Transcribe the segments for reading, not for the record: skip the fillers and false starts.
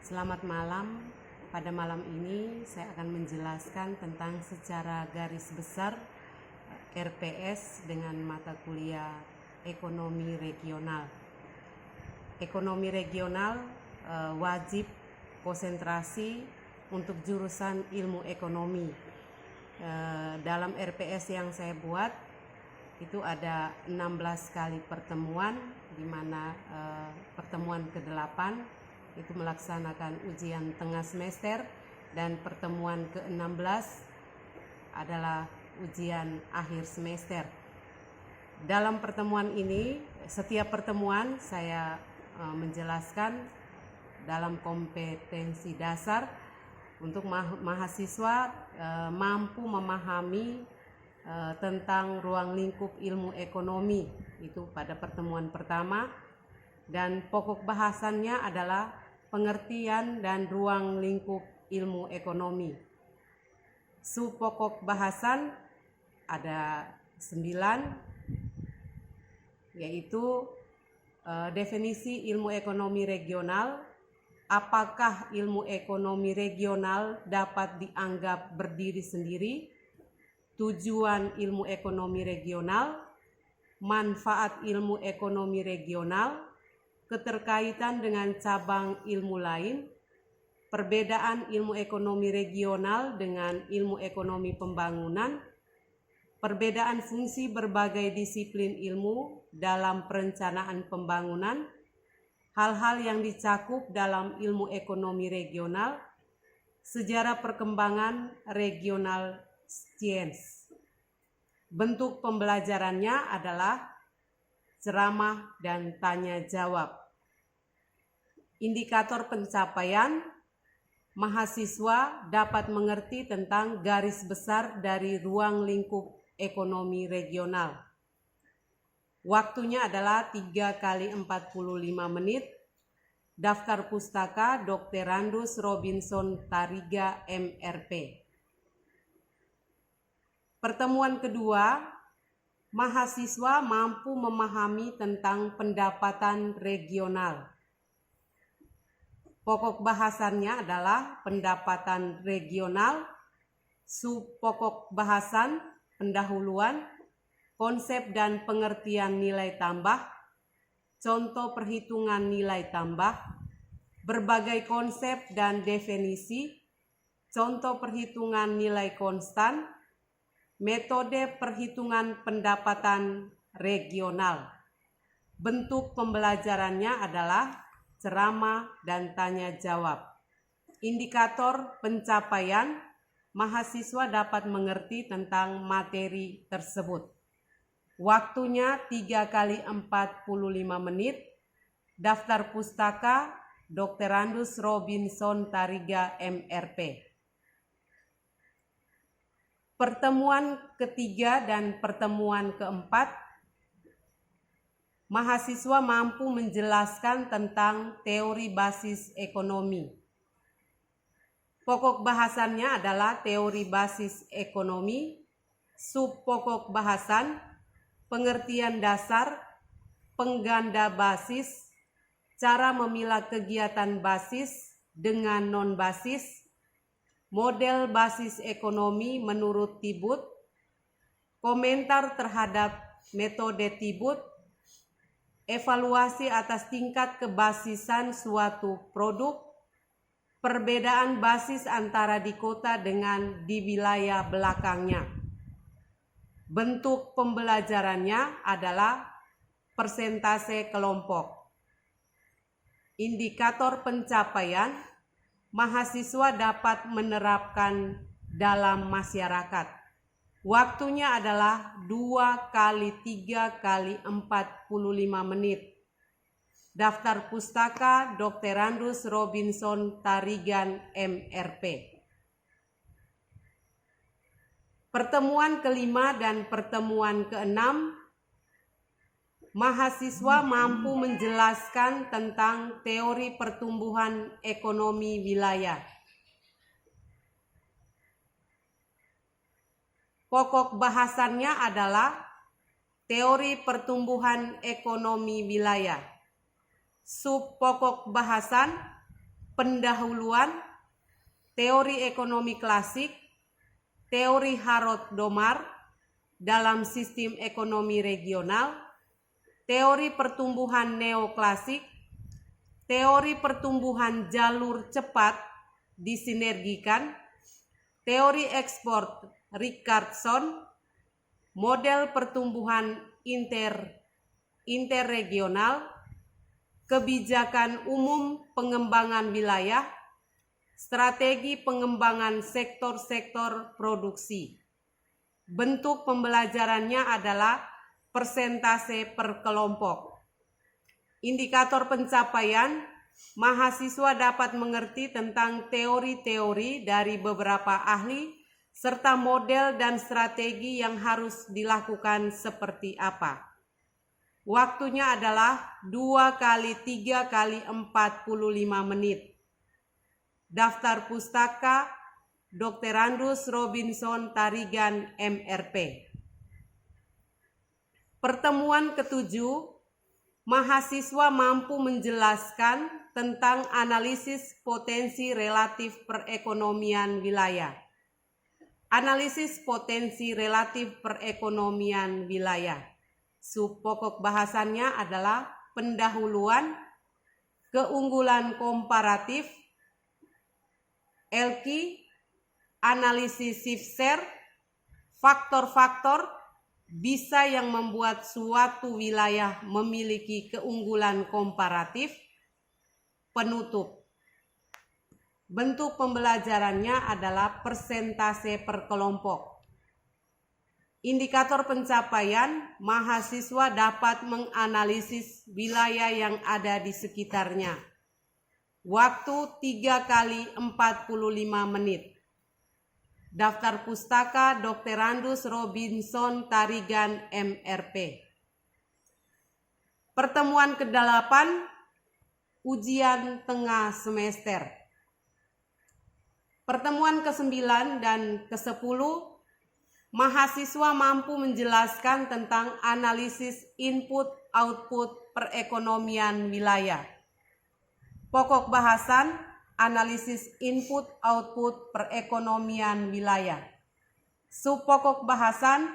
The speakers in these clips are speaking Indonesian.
Selamat malam. Pada malam ini saya akan menjelaskan tentang secara garis besar RPS dengan mata kuliah Ekonomi Regional. Ekonomi regional wajib konsentrasi untuk jurusan ilmu ekonomi. Dalam RPS yang saya buat itu ada 16 kali pertemuan, di mana pertemuan ke-8 itu melaksanakan ujian tengah semester, dan pertemuan ke-16 adalah ujian akhir semester. Dalam pertemuan ini, setiap pertemuan saya menjelaskan dalam kompetensi dasar untuk mahasiswa mampu memahami tentang ruang lingkup ilmu ekonomi, itu pada pertemuan pertama, dan pokok bahasannya adalah pengertian dan ruang lingkup ilmu ekonomi. Subpokok bahasan ada 9, yaitu definisi ilmu ekonomi regional, apakah ilmu ekonomi regional dapat dianggap berdiri sendiri, tujuan ilmu ekonomi regional, manfaat ilmu ekonomi regional, keterkaitan dengan cabang ilmu lain, perbedaan ilmu ekonomi regional dengan ilmu ekonomi pembangunan, perbedaan fungsi berbagai disiplin ilmu dalam perencanaan pembangunan, hal-hal yang dicakup dalam ilmu ekonomi regional, sejarah perkembangan regional science. Bentuk pembelajarannya adalah ceramah dan tanya jawab. Indikator pencapaian, mahasiswa dapat mengerti tentang garis besar dari ruang lingkup ekonomi regional. Waktunya adalah 3 kali 45 menit. Daftar pustaka Dr. Randus Robinson Tariga MRP. Pertemuan kedua, mahasiswa mampu memahami tentang pendapatan regional. Pokok bahasannya adalah pendapatan regional, subpokok bahasan, pendahuluan, konsep dan pengertian nilai tambah, contoh perhitungan nilai tambah, berbagai konsep dan definisi, contoh perhitungan nilai konstan, metode perhitungan pendapatan regional. Bentuk pembelajarannya adalah ceramah dan tanya jawab. Indikator pencapaian, mahasiswa dapat mengerti tentang materi tersebut. Waktunya 3 kali 45 menit. Daftar pustaka Dr. Randus Robinson Tariga MRP. Pertemuan ketiga dan pertemuan keempat, mahasiswa mampu menjelaskan tentang teori basis ekonomi. Pokok bahasannya adalah teori basis ekonomi, subpokok bahasan, pengertian dasar, pengganda basis, cara memilah kegiatan basis dengan non-basis, model basis ekonomi menurut Tibut, komentar terhadap metode Tibut, evaluasi atas tingkat kebasisan suatu produk, perbedaan basis antara di kota dengan di wilayah belakangnya. Bentuk pembelajarannya adalah persentase kelompok. Indikator pencapaian, mahasiswa dapat menerapkan dalam masyarakat. Waktunya adalah 2 kali 3 kali 45 menit. Daftar pustaka Dr. Randus Robinson Tarigan MRP. Pertemuan kelima dan pertemuan keenam, mahasiswa mampu menjelaskan tentang teori pertumbuhan ekonomi wilayah. Pokok bahasannya adalah teori pertumbuhan ekonomi wilayah. Subpokok bahasan, pendahuluan, teori ekonomi klasik, teori Harold Domar dalam sistem ekonomi regional, teori pertumbuhan neoklasik, teori pertumbuhan jalur cepat disinergikan, teori ekspor Richardson, model pertumbuhan interregional, kebijakan umum pengembangan wilayah, strategi pengembangan sektor-sektor produksi. Bentuk pembelajarannya adalah persentase per kelompok. Indikator pencapaian, mahasiswa dapat mengerti tentang teori-teori dari beberapa ahli serta model dan strategi yang harus dilakukan seperti apa. Waktunya adalah 2 kali 3 kali 45 menit. Daftar pustaka Dr. Andrus Robinson Tarigan, MRP. Pertemuan ketujuh, mahasiswa mampu menjelaskan tentang analisis potensi relatif perekonomian wilayah. Analisis potensi relatif perekonomian wilayah. Subpokok bahasannya adalah pendahuluan, keunggulan komparatif, ELKI, analisis shift share, faktor-faktor bisa yang membuat suatu wilayah memiliki keunggulan komparatif, penutup. Bentuk pembelajarannya adalah persentase per kelompok. Indikator pencapaian, mahasiswa dapat menganalisis wilayah yang ada di sekitarnya. Waktu 3 kali 45 menit. Daftar pustaka Dr. Andrus Robinson Tarigan, MRP. Pertemuan ke-8, ujian tengah semester. Pertemuan ke-9 dan ke-10, mahasiswa mampu menjelaskan tentang analisis input-output perekonomian wilayah. Pokok bahasan, analisis input-output perekonomian wilayah. Subpokok bahasan,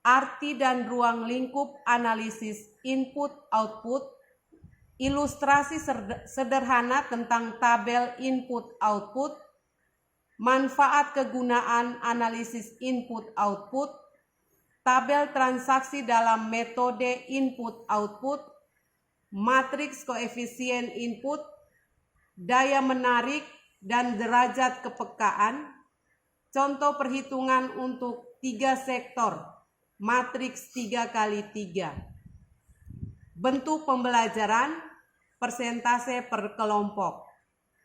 arti dan ruang lingkup analisis input-output, ilustrasi sederhana tentang tabel input-output, manfaat kegunaan analisis input-output, tabel transaksi dalam metode input-output, matriks koefisien input, daya menarik, dan derajat kepekaan, contoh perhitungan untuk 3 sektor, matriks 3 kali 3. Bentuk pembelajaran, persentase per kelompok.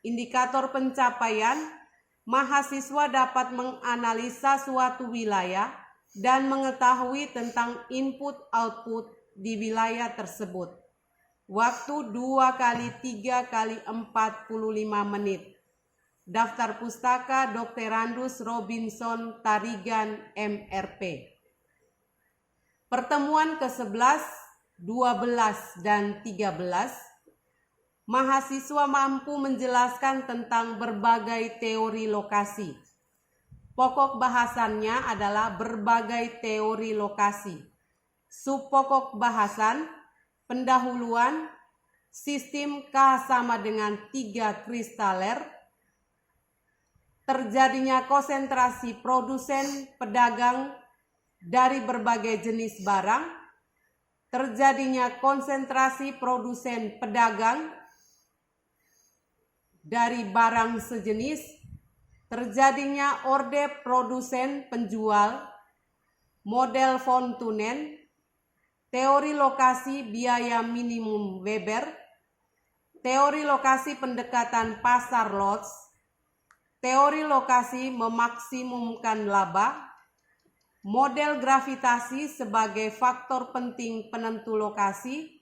Indikator pencapaian, mahasiswa dapat menganalisa suatu wilayah dan mengetahui tentang input-output di wilayah tersebut. Waktu 2 kali 3 kali 45 menit. Daftar pustaka Dr. Andrus Robinson Tarigan, MRP. Pertemuan ke-11, 12, dan 13, mahasiswa mampu menjelaskan tentang berbagai teori lokasi. Pokok bahasannya adalah berbagai teori lokasi. Subpokok bahasan, pendahuluan, sistem K sama dengan 3 kristaler, terjadinya konsentrasi produsen pedagang dari berbagai jenis barang, terjadinya konsentrasi produsen pedagang dari barang sejenis, terjadinya orde produsen penjual, model von Thunen, teori lokasi biaya minimum Weber, teori lokasi pendekatan pasar Lodz, teori lokasi memaksimumkan laba, model gravitasi sebagai faktor penting penentu lokasi,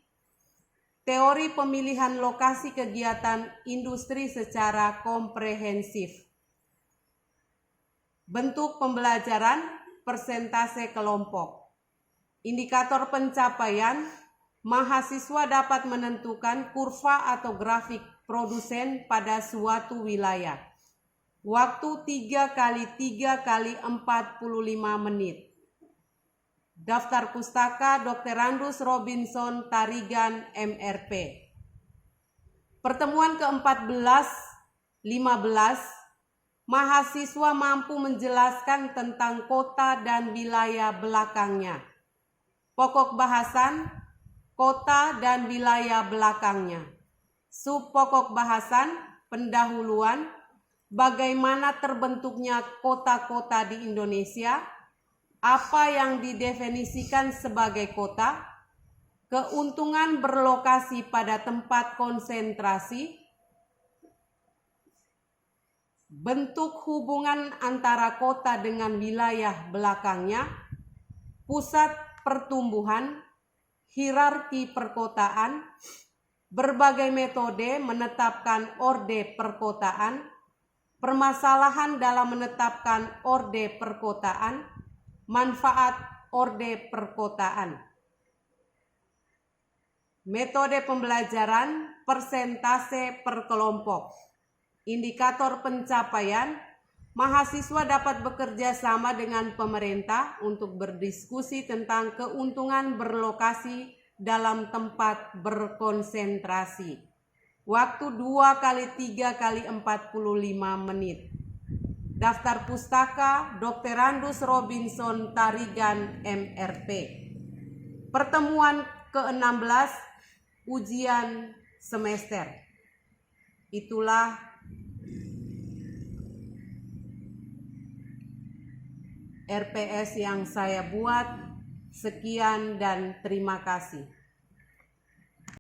teori pemilihan lokasi kegiatan industri secara komprehensif. Bentuk pembelajaran, persentase kelompok. Indikator pencapaian, mahasiswa dapat menentukan kurva atau grafik produsen pada suatu wilayah. Waktu 3 kali 3 kali 45 menit. Daftar Pustaka Dr. Randus Robinson Tarigan MRP. Pertemuan ke-14, 15, mahasiswa mampu menjelaskan tentang kota dan wilayah belakangnya. Pokok bahasan, kota dan wilayah belakangnya. Subpokok bahasan, pendahuluan, bagaimana terbentuknya kota-kota di Indonesia, apa yang didefinisikan sebagai kota, keuntungan berlokasi pada tempat konsentrasi, bentuk hubungan antara kota dengan wilayah belakangnya, pusat pertumbuhan, hierarki perkotaan, berbagai metode menetapkan orde perkotaan, permasalahan dalam menetapkan orde perkotaan, manfaat orde perkotaan. Metode pembelajaran, persentase per kelompok. Indikator pencapaian, mahasiswa dapat bekerja sama dengan pemerintah untuk berdiskusi tentang keuntungan berlokasi dalam tempat berkonsentrasi. Waktu 2 kali 3 kali 45 menit. Daftar Pustaka Dr. Randus Robinson Tarigan MRP. Pertemuan ke-16, ujian semester. Itulah RPS yang saya buat. Sekian dan terima kasih.